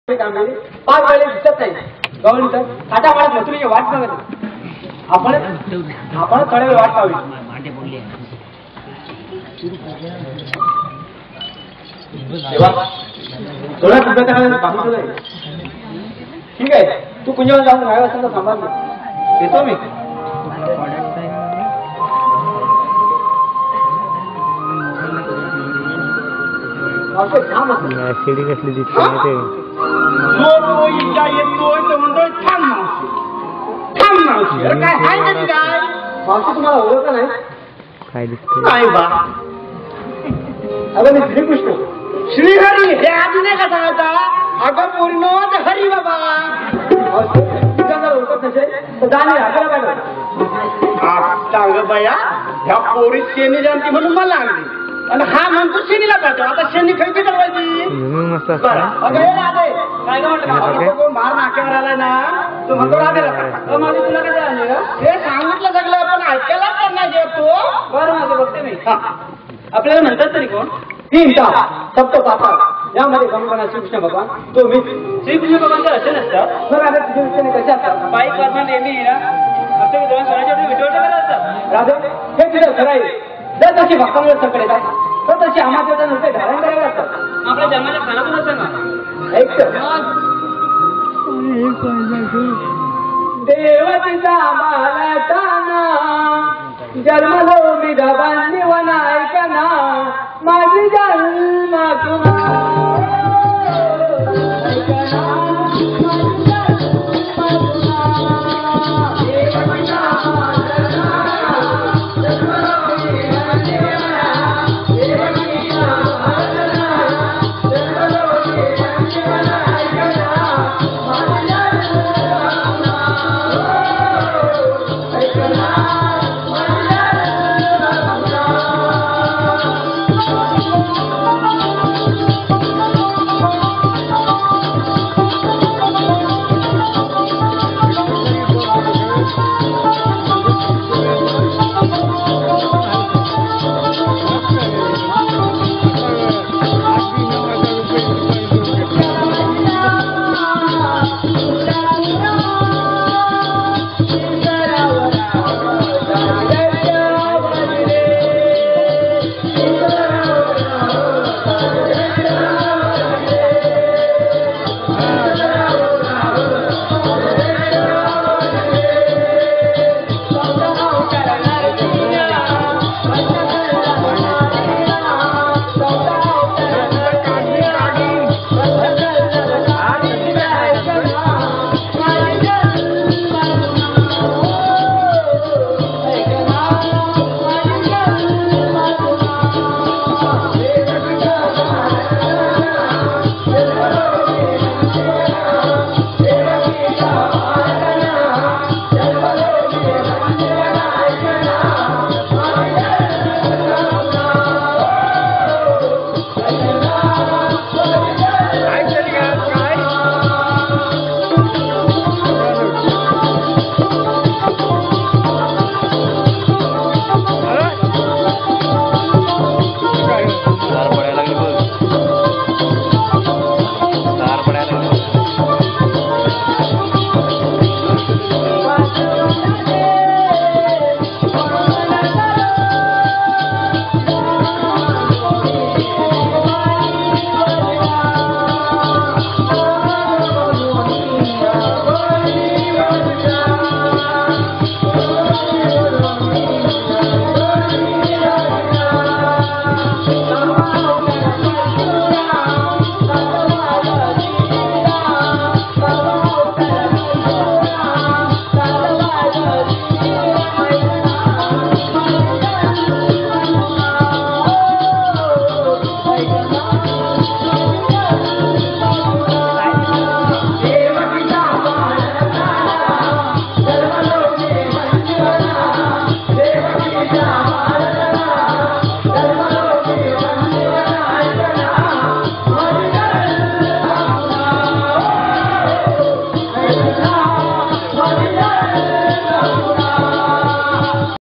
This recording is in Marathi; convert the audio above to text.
पाच वेळे दिसत नाही गवळी तर आता मला तुम्ही वाट बघत आपण थोड्या वेळ वाट पाहावी. थोडा ठीक आहे तू कुंजावर जाऊन राहायला असेल तर सांभाळ येतो मी. शिडी कसली दिसते माहिती येतोय तर म्हणतोय थांब मावशी थांब मावशी. अरे काय सांगितलं काय मावशी तुम्हाला ओळखलं नाही काय दिसते काय बा. अगं मी श्रीकृष्ण श्रीहरी हे आधी नाही का सांगायचा. अगं पूर्ण हरी बाबा ओळखत नसेल तर जाणे आपल्याला सांग बया ह्या पोरी शेणी जानती म्हणून मला लागली आणि हा म्हणतो शेणीला पाहतो. आता शेणी खैती करवायची मस्त काय म्हटलं बाहेर नाक्यावर आलाय ना तो म्हणतो राधेला माझी तुला कधी आले हे सांगितलं सगळं पण ऐकायला पण नाही येतो. बरं माझं बघते मी आपल्याला म्हणतात तरी कोण तीन तास सप्त पासात यामध्ये गमगणा श्रीकृष्ण भगवान तो मी श्रीकृष्ण भगवान तर असे नसतात. मग आता तुझे विषयाने कसे असतात बाईक वाजवा नेहमी असं दोन स्वराच्या विटवटे करत असतात. राधे हे तुझं खरं आहे. जर तशी भक्तांवर संकट येतात तर तशी आम्हाला नुसते धारण करावे लागतात. आपल्या जन्माच्या खानातूनच सांगा देवतीचा बालताना जन्मलो मी गबांनी वनायकना माझी जन्म